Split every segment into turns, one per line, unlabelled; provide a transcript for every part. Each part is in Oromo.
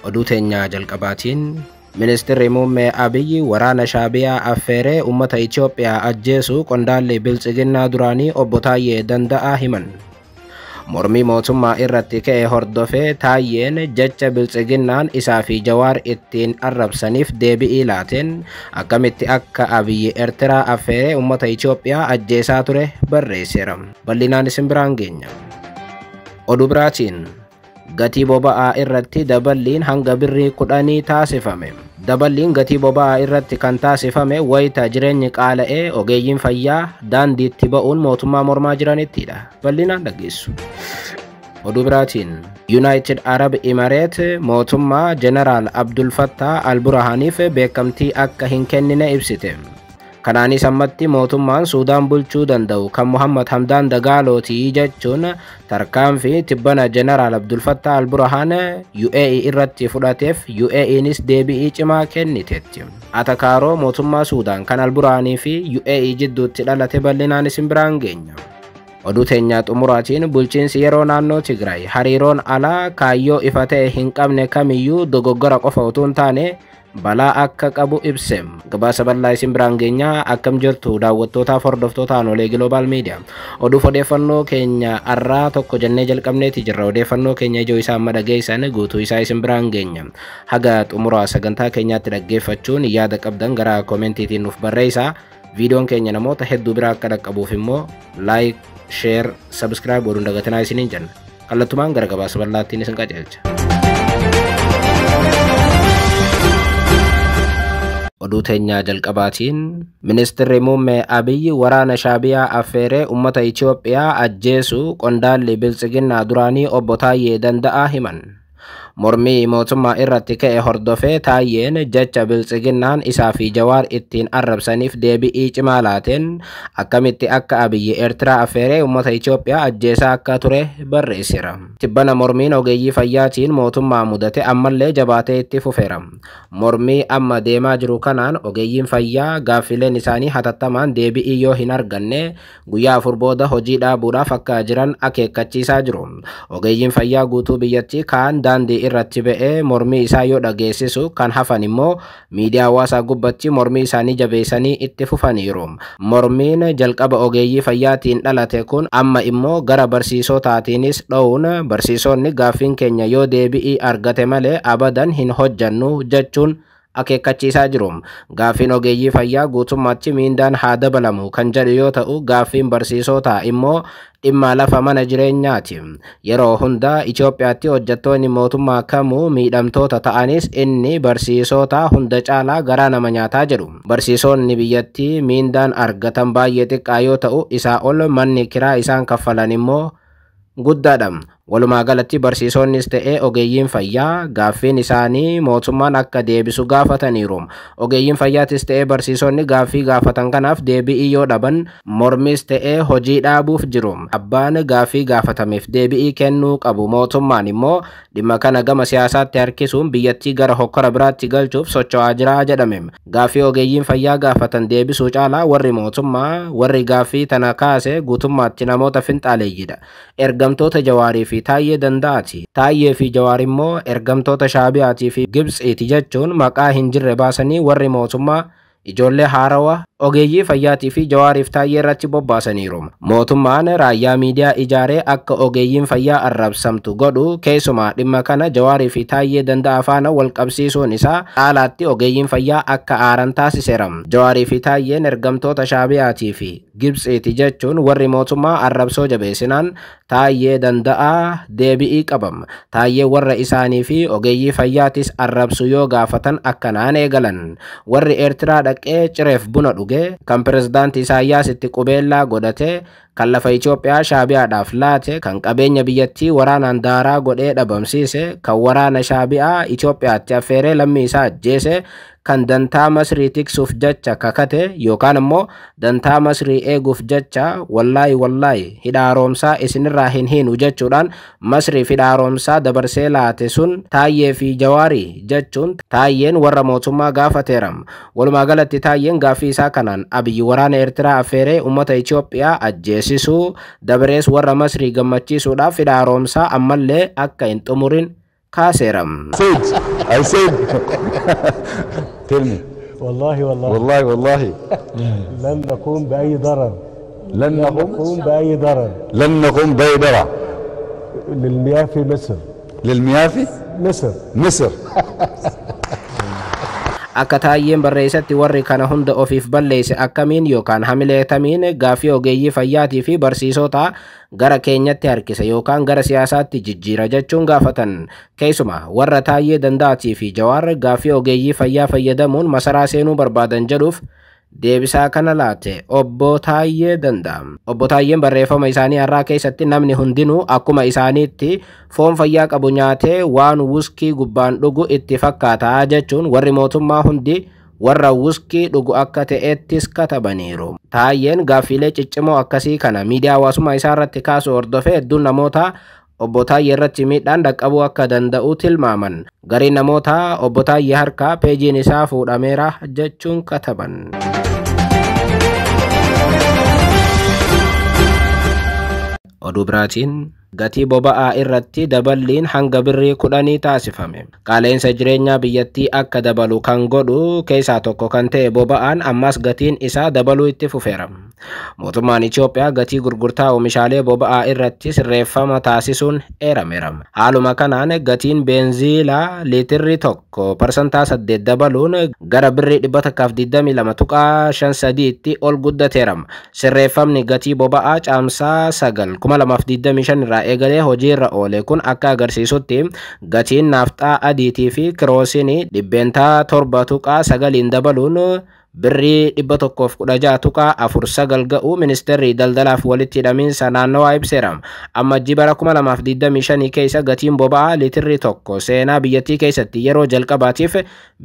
oduu teenya jalqabaatiin Ministeerri muummee Abiyyi waraana Shaabiyaa affeeree uummata Itoophiyaa ajjeesuu qondaalli bilchiginnaa duraanii obbo Taayyee Danda'aa himan. Mormii mootummaa irratti ka'e hordofee Taayyeen jecha bilchiginnaan isaa fi Jawaar ittiin arrabsaniif deebii laateen akkamitti akka Abiyyi Eertiraa affeeree uummata Itoophiyaa ajjeesaa ture barreesseera. Bal'inaan isin biraan geenya. Oduu biraatiin gatii boba'aa irratti daballiin hanga birrii 10 taasifame. Daballiin gatii boba'aa irratti kan taasifame wayita jireenyi qaala'ee ogeeyyiin fayyaa daandiitti ba'uun mootummaa mormaa jiranittidha. Bal'inaan dhageessu. Oduu biraatiin United Arab Emirates mootummaa Jeneraal Abdul Fattah al-Burhaaniif beekamtii akka hin kennine ibsite. Kanaanis ammatti mootummaan Suudaan bulchuu danda'u kan Muhammad Hamdaan Dagaalootii jechuun tarkaanfii tibbana Jeneraal Abdul Fattah al-Burhaan UAE irratti fudhateef UAEnis deebii cimaa kenniteetti. Atakaaroo mootummaa Suudaan kan al-Burhaanii fi UAE jidduutti dhalate bal'inaan isin biraan geenya. Oduu teenya xumuraatiin bulchiinsi yeroo naannoo Tigraay hariiroon alaa kaayyoo ifa ta'e hin qabne kamiyyuu dogoggora qofa utuu hin taane balaa akka qabu ibse. Gabaasa bal'aa isin biraan geenya. Akkam jirtu daawwattootaaf hordoftoota Anolee Global Media. Oduu odeeffannoo keenya arraa tokko jennee jalqabneeti jirra. Odeeffannoo keenya ijoo isaa amma dhageessan guutuu isaa isin biraan geenya. Haga xumuraa sagantaa keenyaatti dhaggeeffachuun yaada qabdan gara koomentiitiin nuuf barreessaa. Viidiyoon keenya namoota hedduu biraa akka dhaqqabuuf immoo like, share, subscribe godhuun dagatinaa isiniin jenna. Kallattumaan gara gabaasa bal'aattiin isin qajeelcha. Oduu teenya jalqabaatiin Ministeerri muummee Abiyyi waraana Shaabiyaa affeeree uummata Itoophiyaa ajjeesuu qondaalli bilchiginnaa duraanii obbo Taayyee Danda'aa himan. Mormii mootummaa irratti ka'e hordofee Taayyeen jecha bilchiginnaan isaa fi Jawaar ittiin arrabsaniif deebii cimaa laateen akkamitti akka Abiyyi Eertiraa affeeree uummata Itoophiyaa ajjeesaa akka ture barreesseera. Tibbana mormiin ogeeyyii fayyaatiin mootummaa mudate ammallee jabaatee itti fufeera. Mormii amma deemaa jiru kanaan ogeeyyiin fayyaa gaaffileen isaanii hatattamaan deebii yoo hin arganne guyyaa 4 booda hojii dhaabuudhaaf akka jiran akeekkachiisaa jiru. Ogeeyyiin fayyaa guutuu biyyattii kaan daandii irratti ba'ee mormii isaa yoo dhageessisu kan hafan immoo miidiyaa hawaasaa gubbatti mormii isaanii jabeessanii itti fufaniiru. Mormiin jalqaba ogeeyyii fayyaatiin dhalate kun amma immoo gara barsiisotaatiinis dhowuun barsiisonni gaaffiin keenya yoo deebii argate malee abadan hin hojjannu jechuun akeekkachiisaa jiru. Gaaffiin ogeeyyii fayyaa guutummaatti miindaan haa dabalamu kan jedhu yoo ta'u, gaaffiin barsiisotaa immoo dhimma lafa mana jireenyaati. Yeroo hundaa Itoophiyaatti hojjettoonni mootummaa kamuu miidhamtoota ta'anis inni barsiisota hunda caalaa garaa nama nyaataa jedhu. Barsiisonni biyyattii miindaan argatan baay'ee xiqqaa yoo ta'u, isaa ol manni kiraa isaan kaffalan immoo guddaadha. Walumaa galatti barsiisonnis ta'ee ogeeyyiin fayyaa gaaffiin isaanii mootummaan akka deebisu gaafataniiru. Ogeeyyiin fayyaatis ta'ee barsiisonni gaaffii gaafatan kanaaf deebii yoo dhaban mormis ta'ee hojii dhaabuuf jiru. Abbaan gaaffii gaafatameef deebii kennuu qabu. Mootummaan immoo dhimma kana gama siyaasaatti harkisuun biyyattii gara hokkora biraatti galchuuf socho'aa jira jedhame. Gaaffii ogeeyyiin fayyaa gaafatan deebisuu caalaa warri mootummaa warri gaaffii tana kaase guutummaatti namoota finxaaleeyyidha. Ergamtoota Jawaarii fi Taayyee Danda'aati. Taayyee fi Jawaar immoo ergamtoota Shaabiyaatii fi Gibxiiti jechuun maqaa hin jirre baasanii warri mootummaa ijoollee haarawaa ogeeyyii fayyaatii fi Jawaariif Taayyee irratti bobbaasaniiru. Mootummaan raayyaa miidiyaa ijaaree akka ogeeyyiin fayyaa arrabsamtu godhu keessumaa dhimma kana Jawaarii fi Taayyee Danda'aa faana wal qabsiisuun isaa caalaatti ogeeyyiin fayyaa akka aaran taasiseera. Jawaarii fi Taayyeen ergamtoota Shaabiyaatii fi Gibxiiti jechuun warri mootummaa arrabsoo jabeessinaan Taayyee Danda'aa deebii qabam. Taayyee warra isaanii fi ogeeyyii fayyaatis arrabsu yoo gaafatan akkanaan eegalan. Warri Eertiraa dhaqee cireef buna dhuge kan pirezidaantii Isaayyaas itti qubeellaa godhate kan lafa Itoophiyaa Shaabiyaadhaaf laate kan qabeenya biyyattii waraanaan daaraa godhee dhabamsiise kan waraana Shaabiyaa Itoophiyaatti affeeree lammii isaa ajjeese kan dantaa Masrii tiksuuf jecha kakate yookaan immoo dantaa Masrii eeguuf jecha wallaahi hidhaaromsaa isinirraa hin hiinu jechuudhaan Masrii hidhaaromsaa dabarsee laate sun Taayyee fi Jawaarii jechuun Taayyeen warra mootummaa gaafateera. Walumaa galatti Taayyeen gaaffii isaa kanaan Abiyyi waraana Eertiraa affeeree uummata Itoophiyaa ajjeesisuu dabarees warra Masrii gammachiisuudhaaf hidhaaromsaa ammallee akka hin xumurin kaaseeram.
I said tell me.
والله
والله
لن نقوم بأي ضرر
لن
نقوم بأي ضرر
نقوم بأي ضرر
للمياه في مصر
للمياه في مصر.
Akka Taayyeen barreessatti warri kana hunda ofiif balleesse akkamiin yookaan hamileetamiin gaaffii ogeeyyii fayyaatii fi barsiisota gara keenyatti harkisa yookaan gara siyaasaatti jijjiira jechuun gaafatan. Keessumaa warra Taayyee Danda'aatii fi Jawaar gaaffii ogeeyyii fayyaa fayyadamuun masaraa seenuu barbaadan jedhuuf deebisaa kana laate obbo Taayyee Danda'a. Obbo Taayyeen barreeffama isaanii har'aa keessatti namni hundinuu akkuma isaaniitti foon fayyaa qabu nyaatee waan wuskii gubbaan dhugu itti fakkaata jechuun warri mootummaa hundi warra wuskii dhugu akka ta'ettis katabaniiru. Taayyeen gaaffiilee ciccimoo akkasii kana miidiyaa hawaasummaa isaa irratti kaasu hordofee hedduun namoota obbo Taayyee irratti miidhaan dhaqqabuu akka danda'u tilmaaman. Gariin namoota obbo Taayyee harkaa peejiin isaa fuudhameera jechuun kataban. Oduu biraatiin gatii boba'aa irratti daballiin hanga birrii 10 taasifame. Qaala'insa jireenyaa biyyattii akka dabalu kan godhu keessaa tokko kan ta'e boba'aan ammas gatiin isaa dabaluu itti fufeera. Mootummaan Itoophiyaa gatii gurgurtaa oomishaalee boba'aa irratti sirreeffama taasisuun eerameera. Haaluma kanaan gatiin beenziilaa liitirri tokko parsantaa 8 dabaluun gara birrii 122.53tti ol guddateera. Sirreeffamni gatii boba'aa caamsaa 9 2025 irraa eegalee hojiirra oole kun akka agarsiisutti gatiin naafxaa adiitii fi kiroosinii dhibbeentaa 7.9 dabaluun birrii 116.49 ga'uu ministeerri daldalaaf walitti hidhamiinsa naannawaa ibseera. Ammajjii bara 2025 keessa gatiin boba'aa liitirri tokko seenaa biyyattii keessatti yeroo jalqabaatiif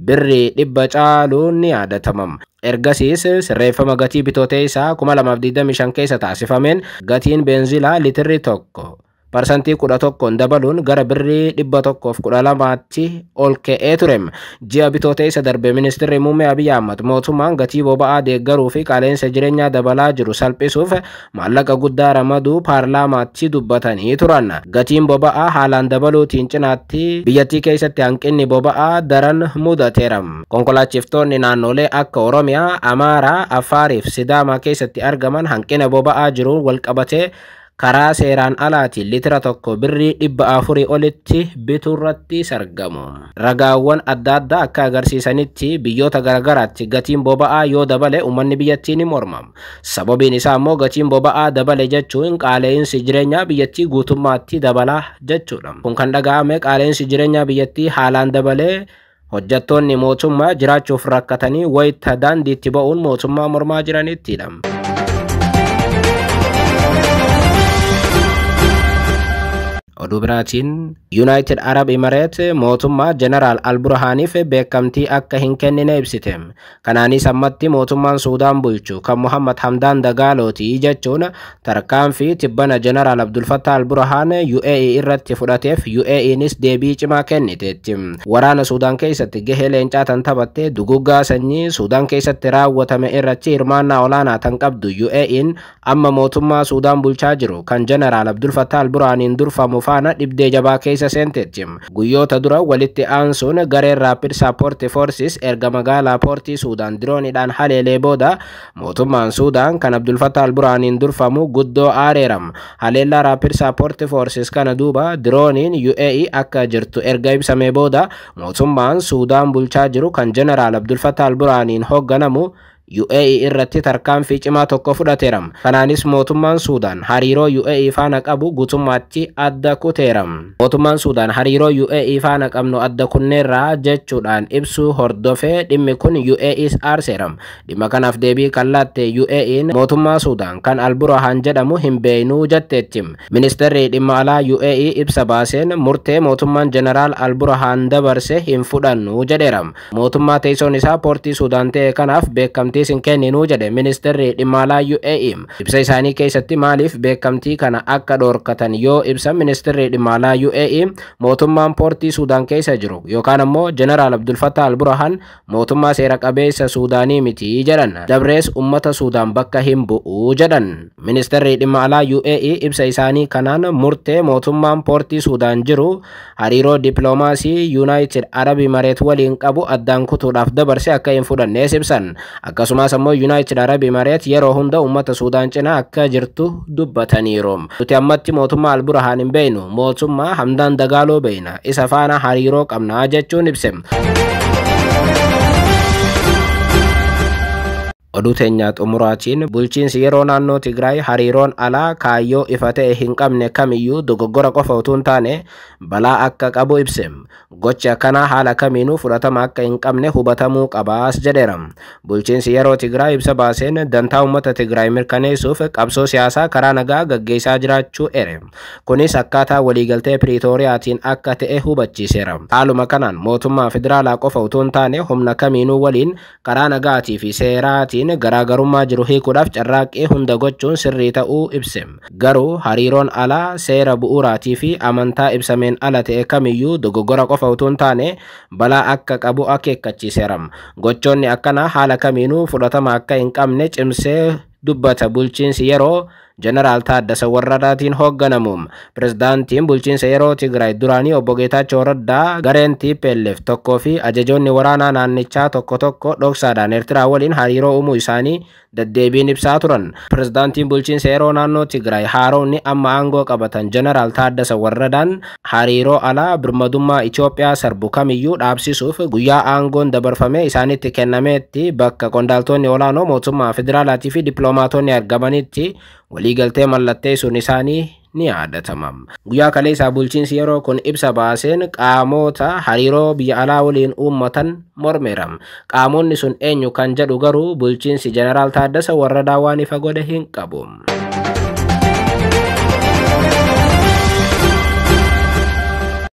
birrii 100 caaluun ni yaadatama. Ergasiis sirreeffama gatii bitootee isaa 2025 keessa taasifameen gatiin beenzilaa liitirri tokko parsantii 11 dabaluun gara birrii 112tti ol ka'ee ture. Ji'a bitootee isa darbe ministeerri muummee Abiy Ahmad mootummaan gatii boba'aa deeggaruu fi qaala'insa jireenyaa dabalaa jiru salphisuuf maallaqa guddaa ramaduu paarlaamaatti dubbatanii turan. Gatiin boba'aa haalaan dabaluutiin cinaatti biyyattii keessatti hanqinni boba'aa daran mudateera. Konkolaachiftonni naannolee akka Oromiyaa, Amaaraa, Afaarii fi Sidaamaa keessatti argaman hanqina boba'aa jiruun walqabatee karaa seeraan alaatiin liitira tokko birrii 400 olitti bituurratti sargamu. Ragaawwan adda addaa akka agarsiisanitti biyyoota garagaraatti gatiin boba'aa yoo dabale uummanni biyyattii ni morma. Sababiin isaa immoo gatiin boba'aa dabale jechuun qaala'insi jireenyaa biyyattii guutummaatti dabala jechuudha. Kun kan dhaga'ame qaala'insi jireenyaa biyyattii haalaan dabalee hojjettoonni mootummaa jiraachuuf rakkatanii wayita daandiitti ba'uun mootummaa mormaa jiranittidha. Oduu biraatiin United Arab Emirates mootummaa Jeneraal Al-Burhaaniif beekamtii akka hin kennine ibsite. Kanaanis ammatti mootummaan Suudaan bulchu kan Muhammad Hamdaan Dagaalooti jechuun tarkaanfii tibbana Jeneraal Abdul Fattah Al-Burhaan UAE irratti fudhateef UAEnis deebii cimaa kenniteetti. Waraana Suudaan keessatti gahee leencaa tan taphatte duguggaa sanyii Suudaan keessatti raawwatame irratti hirmaannaa olaanaa tan qabdu UAE'n amma mootummaa Suudaan bulchaa jiru kan Jeneraal Abdul Fattah Al-Burhaaniin durfamu faana dhibdee jabaa keessa seenteetti. Guyyoota dura walitti aansuun gareen Rapid Support Forces erga magaalaa poortii Suudaan dirooniidhaan haleelee booda mootummaan Suudaan kan Abdul Fattah Al-Burhaaniin durfamu guddoo aareera. Haleellaa Rapid Support Forces kana duuba dirooniin UAE akka jirtu erga ibsamee booda mootummaan Suudaan bulchaa jiru kan Jeneraal Abdul Fattah Al-Burhaaniin hoogganamu UAE irratti tarkaanfii cimaa tokko fudhateera. Kanaanis mootummaan Suudaan hariiroo UAE faana qabu guutummaatti adda kuteera. Mootummaan Suudaan hariiroo UAE faana qabnu adda kunneerraa jechuudhaan ibsuu hordofee dhimmi kun UAE's aarseera. Dhimma kanaaf deebii kan laatte UAE'n mootummaa Suudaan kan Al-Burhaan jedhamu hin beeknuu jetteetti. Ministeerri dhimma alaa UAE ibsa baaseen murtee mootummaan Jeneraal Al-Burhaan dabarse hin fudhannu jedheera. Mootummaa teessoon isaa poortii Suudaan ta'e kanaaf beekamtii beekamtii sin kenninu jedhe ministeerri dhimma alaa UAE. Ibsa isaanii keessatti maaliif beekamtii kana akka dhorkatan yoo ibsan ministeerri dhimma alaa UAE mootummaan poortii Suudaan keessa jiru yookaan ammoo Jeneraal Abdul Fattah al-Burhaan mootummaa seera qabeessa Suudaanii miti jedhan. Dabrees ummata Suudaan bakka hin bu'u jedhan. Ministeerri dhimma alaa UAE ibsa isaanii kanaan murtee mootummaan poortii Suudaan jiru hariiroo dippiloomaasii United Arab Emirates waliin qabu addaan kutuudhaaf dabarse akka hin fudhannees ibsan. Akkasumas ammoo United Arab Emirates yeroo hunda ummata Suudaan cinaa akka jirtu dubbataniiru. Nuti ammatti mootummaa al-Burhaan hin beeknu, mootummaa Hamdaan Dagaaloo beekna, isa faana hariiroo qabna jechuun ibse. Oduu teenya xumuraatiin bulchiinsi yeroo naannoo Tigraay hariiroon alaa kaayyoo ifa ta'e hin qabne kamiyyuu dogoggora qofa utuu hin taane balaa akka qabu ibse. Gochi akkanaa haala kamiinuu fudhatama akka hin qabne hubatamuu qabaas jedheera. Bulchiinsi yeroo Tigraay ibsa baaseen dantaa uummata Tigraay mirkaneessuuf qabsoo siyaasaa karaa nagaa gaggeessaa jiraachuu ere. Kunis akkaataa waliigaltee Piriitooriyaatiin akka ta'e hubachiiseera. Haaluma kanaan mootummaa federaalaa qofa utuu hin taane humna kamiinuu waliin karaa nagaatii fi seeraatiin garaagarummaa jiru hiikuudhaaf carraaqqii hunda gochuun sirrii ta'uu ibse. Garuu hariiroon alaa seera bu'uuraatii fi amantaa ibsameen ala ta'e kamiyyuu dogoggora qofa utuu hin taane balaa akka qabu akeekkachiiseera. Gochoonni akkanaa haala kamiinuu fudhatama akka hin qabne cimsee dubbata bulchiinsi yeroo Jeneraal Taaddasa Warradaatiin hoogganamu. Pirezidaantiin bulchiinsa yeroo Tigraay duraanii obbo Geetaachoo Raddaa gareen TPLF tokkoo fi ajajoonni waraanaa naannichaa tokko tokko dhoksaadhaan Eertiraa waliin hariiroo uumuu isaanii deddeebiin ibsaa turan. Pirezidaantiin bulchiinsa yeroo naannoo Tigraay haaroonni amma aangoo qabatan Jeneraal Taaddasa Warradaan hariiroo alaa birmadummaa Itoophiyaa sarbu kamiyyuu dhaabsisuuf guyyaa aangoon dabarfamee isaanitti kennameetti bakka qondaaltonni olaanoo mootummaa federaalaatii fi dippiloomaatonni argamanitti waliigaltee mallatteessuun isaanii ni yaadatama. Guyyaa kaleessaa bulchiinsi yeroo kun ibsa baaseen qaamota hariiroo biyya alaa waliin uummatan mormeera. Qaamonni sun eenyu kan jedhu garuu bulchiinsi Jeneraal Taaddasa Warradaa waan ifa godhe hin qabu.